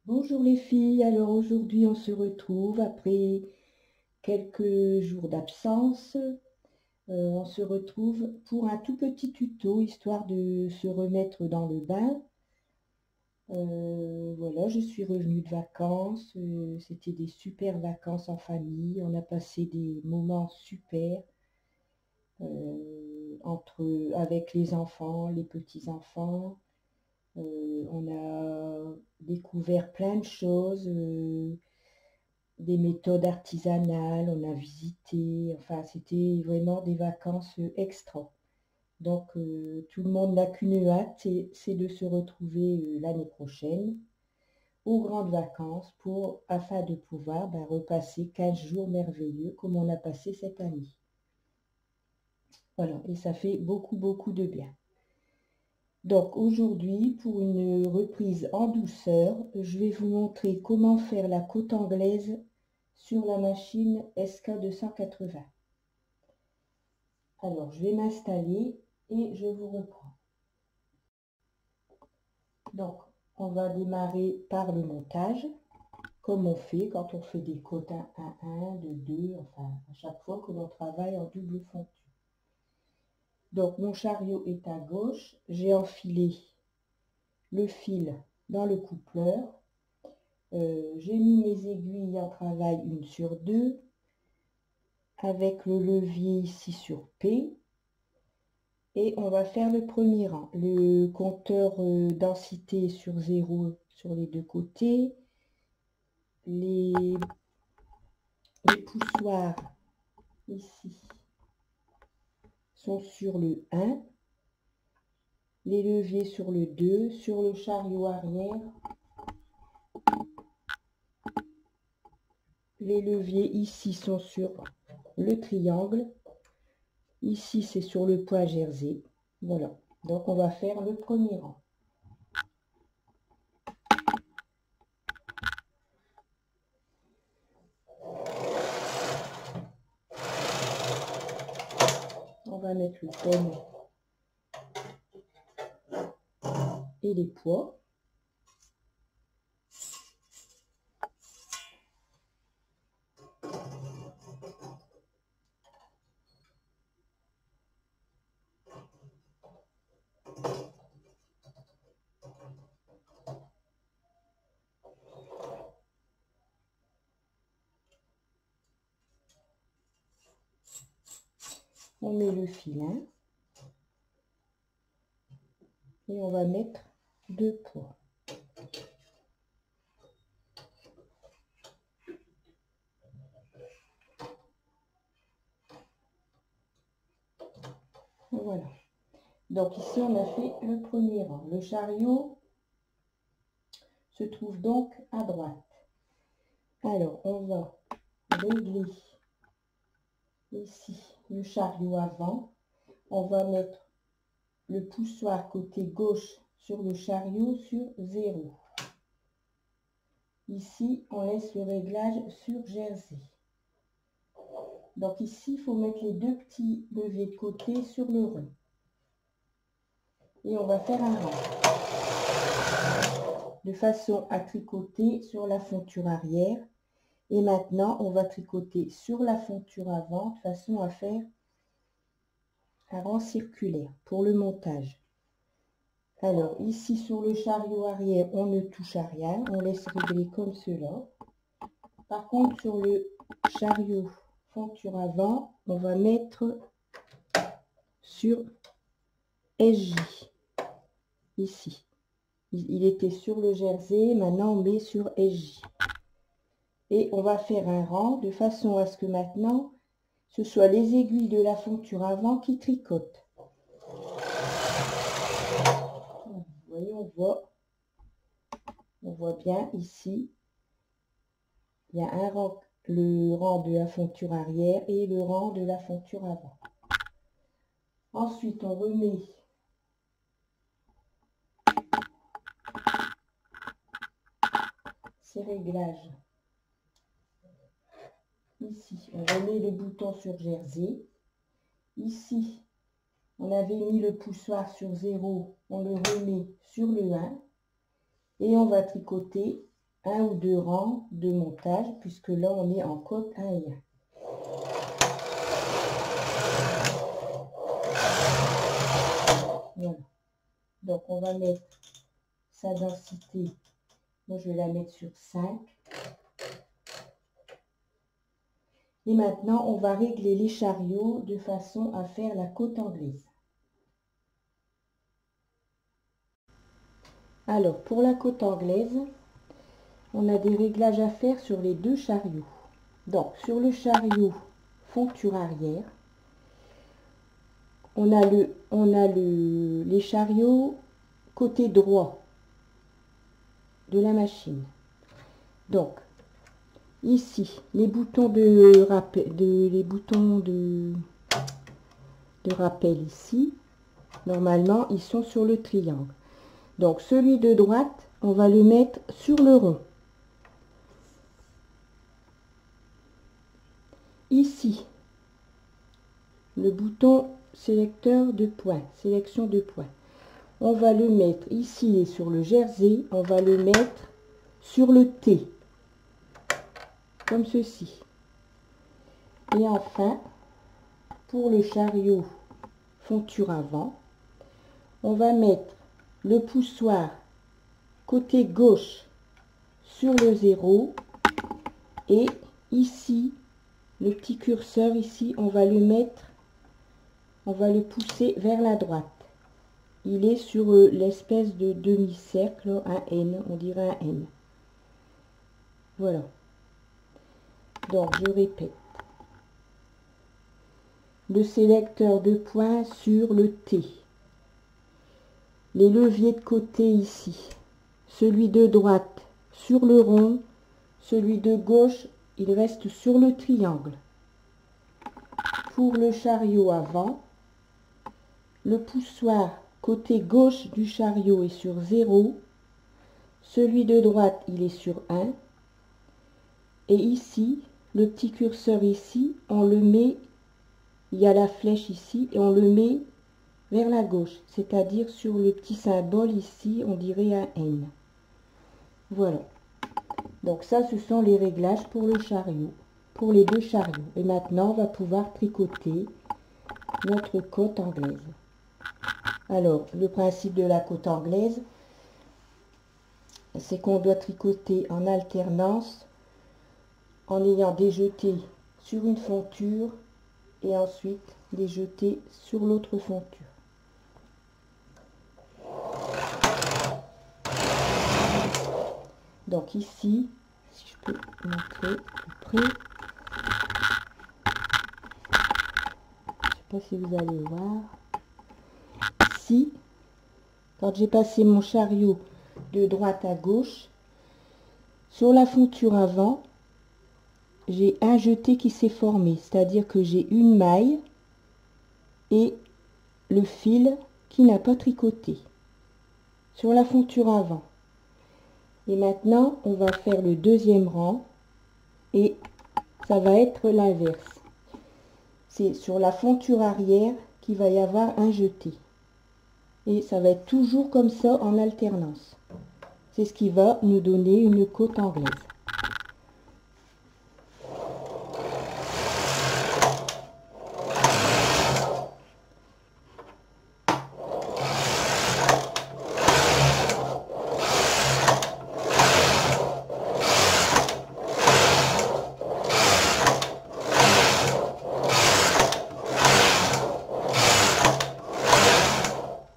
Bonjour les filles, alors aujourd'hui on se retrouve après quelques jours d'absence. On se retrouve pour un tout petit tuto histoire de se remettre dans le bain. Voilà, je suis revenue de vacances, c'était des super vacances en famille, on a passé des moments super avec les enfants, les petits-enfants. On a découvert plein de choses. Des méthodes artisanales, on a visité, enfin c'était vraiment des vacances extra. Donc tout le monde n'a qu'une hâte, c'est de se retrouver l'année prochaine aux grandes vacances afin de pouvoir repasser 15 jours merveilleux comme on a passé cette année. Voilà, et ça fait beaucoup de bien. Donc aujourd'hui, pour une reprise en douceur, je vais vous montrer comment faire la côte anglaise sur la machine SK280. Alors, je vais m'installer et je vous reprends. Donc, on va démarrer par le montage, comme on fait quand on fait des côtes 1, de 2, enfin, à chaque fois que l'on travaille en double fonction. Donc, mon chariot est à gauche, j'ai enfilé le fil dans le coupleur, j'ai mis mes aiguilles en travail une sur deux, avec le levier ici sur P, et on va faire le premier rang. Le compteur densité sur 0 sur les deux côtés, les poussoirs ici sont sur le 1, les leviers sur le 2, sur le chariot arrière, les leviers ici sont sur le triangle, ici c'est sur le point jersey. Voilà, donc on va faire le premier rang. On va mettre le peigne et les poids. On met le filin et on va mettre 2 poids. Voilà. Donc ici, on a fait le premier rang. Le chariot se trouve donc à droite. Alors, on va régler ici le chariot avant. On va mettre le poussoir côté gauche sur le chariot sur 0. Ici, on laisse le réglage sur jersey. Donc ici, il faut mettre les deux petits leviers de côté sur le rond. Et on va faire un rang de façon à tricoter sur la fonture arrière. Et maintenant, on va tricoter sur la fonture avant de façon à faire un rang circulaire pour le montage. Alors, ici sur le chariot arrière, on ne touche à rien, on laisse régler comme cela. Par contre, sur le chariot fonture avant, on va mettre sur SJ, ici. Il était sur le jersey, maintenant on met sur SJ. Et on va faire un rang de façon à ce que maintenant, ce soit les aiguilles de la fonture avant qui tricotent. Vous voyez, on voit bien ici, il y a un rang, le rang de la fonture arrière et le rang de la fonture avant. Ensuite, on remet ces réglages. Ici, on remet le bouton sur jersey. Ici, on avait mis le poussoir sur 0, on le remet sur le 1 et on va tricoter un ou deux rangs de montage, puisque là on est en côte 1 et 1. Voilà. Donc on va mettre sa densité, moi je vais la mettre sur 5. Et maintenant on va régler les chariots de façon à faire la côte anglaise. Alors pour la côte anglaise, on a des réglages à faire sur les deux chariots. Donc sur le chariot fonture arrière, on a les chariots côté droit de la machine. Donc ici les boutons de rappel ici, normalement ils sont sur le triangle. Donc celui de droite, on va le mettre sur le rond. Ici, le bouton sélecteur de points, sélection de points. On va le mettre ici et sur le jersey, on va le mettre sur le T, comme ceci. Et enfin, pour le chariot fonture avant, on va mettre le poussoir côté gauche sur le 0 et ici, le petit curseur ici, on va le mettre, on va le pousser vers la droite. Il est sur l'espèce de demi-cercle, un N, on dirait un N. Voilà. Donc, je répète. Le sélecteur de points sur le T. Les leviers de côté ici. Celui de droite sur le rond. Celui de gauche, il reste sur le triangle. Pour le chariot avant, le poussoir côté gauche du chariot est sur 0. Celui de droite, il est sur 1. Et ici, le petit curseur ici, on le met, il y a la flèche ici, et on le met vers la gauche. C'est-à-dire sur le petit symbole ici, on dirait un N. Voilà. Donc ça, ce sont les réglages pour le chariot, pour les deux chariots. Et maintenant, on va pouvoir tricoter notre côte anglaise. Alors, le principe de la côte anglaise, c'est qu'on doit tricoter en alternance, en ayant des jetés sur une fonture et ensuite des jetés sur l'autre fonture. Donc ici, si je peux montrer plus près, je ne sais pas si vous allez voir, ici, quand j'ai passé mon chariot de droite à gauche, sur la fonture avant, j'ai un jeté qui s'est formé, c'est-à-dire que j'ai une maille et le fil qui n'a pas tricoté sur la fonture avant. Et maintenant, on va faire le deuxième rang et ça va être l'inverse. C'est sur la fonture arrière qu'il va y avoir un jeté. Et ça va être toujours comme ça en alternance. C'est ce qui va nous donner une côte anglaise.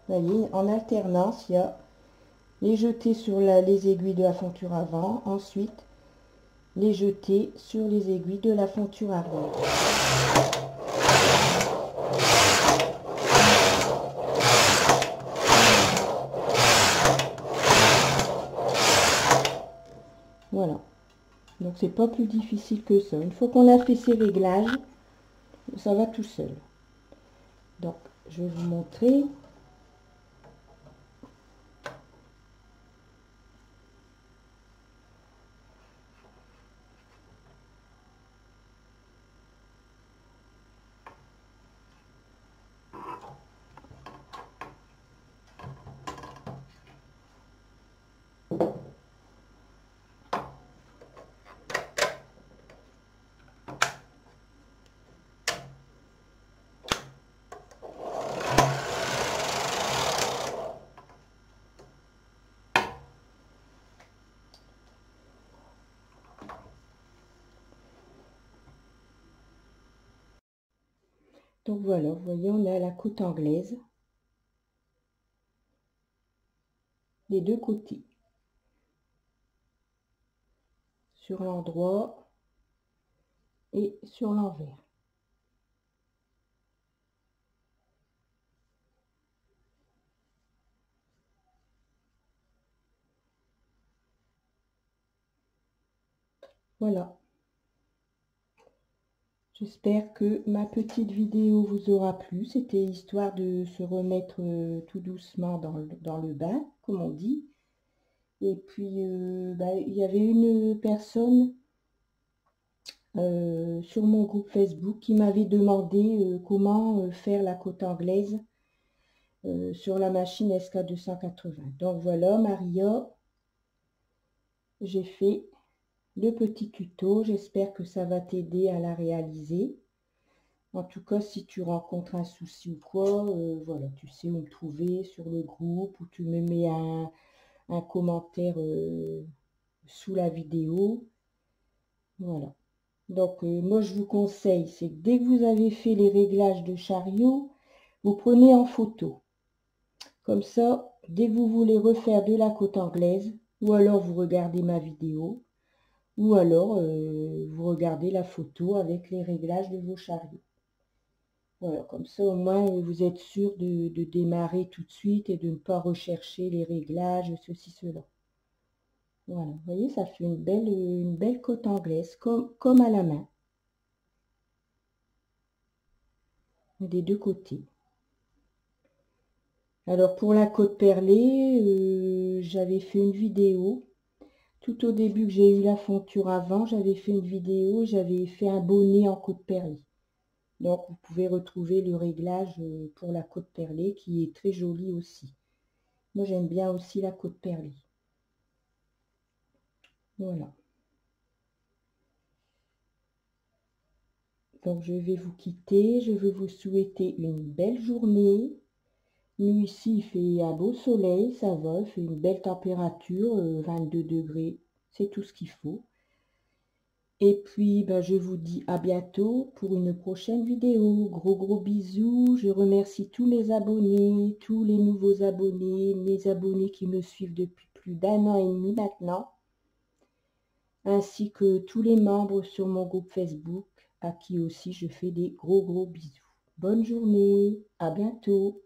Vous voyez, en alternance, il y a les jetés sur les aiguilles de la fonture avant, ensuite les jetés sur les aiguilles de la fonture arrière. Voilà. Donc c'est pas plus difficile que ça. Une fois qu'on a fait ces réglages, ça va tout seul. Donc je vais vous montrer. Donc voilà, vous voyez, on a la côte anglaise des deux côtés, sur l'endroit et sur l'envers. Voilà. J'espère que ma petite vidéo vous aura plu. C'était histoire de se remettre tout doucement dans le bain, comme on dit. Et puis, il y avait une personne sur mon groupe Facebook qui m'avait demandé comment faire la côte anglaise sur la machine SK280. Donc voilà, Maria, j'ai fait le petit tuto. J'espère que ça va t'aider à la réaliser. En tout cas, si tu rencontres un souci ou quoi, voilà, tu sais où me trouver sur le groupe, ou tu me mets un commentaire sous la vidéo. Voilà. Donc, moi, je vous conseille, c'est que dès que vous avez fait les réglages de chariot, vous prenez en photo. Comme ça, dès que vous voulez refaire de la côte anglaise, ou alors vous regardez ma vidéo, ou alors vous regardez la photo avec les réglages de vos chariots. Voilà, comme ça au moins vous êtes sûr de démarrer tout de suite et de ne pas rechercher les réglages, ceci, cela. Voilà, vous voyez, ça fait une belle côte anglaise, comme à la main, des deux côtés. Alors pour la côte perlée, j'avais fait une vidéo. Tout au début que j'ai eu la fonture avant, j'avais fait une vidéo, j'avais fait un bonnet en côte perlée. Donc vous pouvez retrouver le réglage pour la côte perlée qui est très jolie aussi. Moi j'aime bien aussi la côte perlée. Voilà. Donc je vais vous quitter, je veux vous souhaiter une belle journée. Nous ici il fait un beau soleil, ça va, il fait une belle température, 22 degrés, c'est tout ce qu'il faut. Et puis je vous dis à bientôt pour une prochaine vidéo. Gros bisous, je remercie tous mes abonnés, tous les nouveaux abonnés, mes abonnés qui me suivent depuis plus d'1 an et demi maintenant, ainsi que tous les membres sur mon groupe Facebook, à qui aussi je fais des gros bisous. Bonne journée, à bientôt.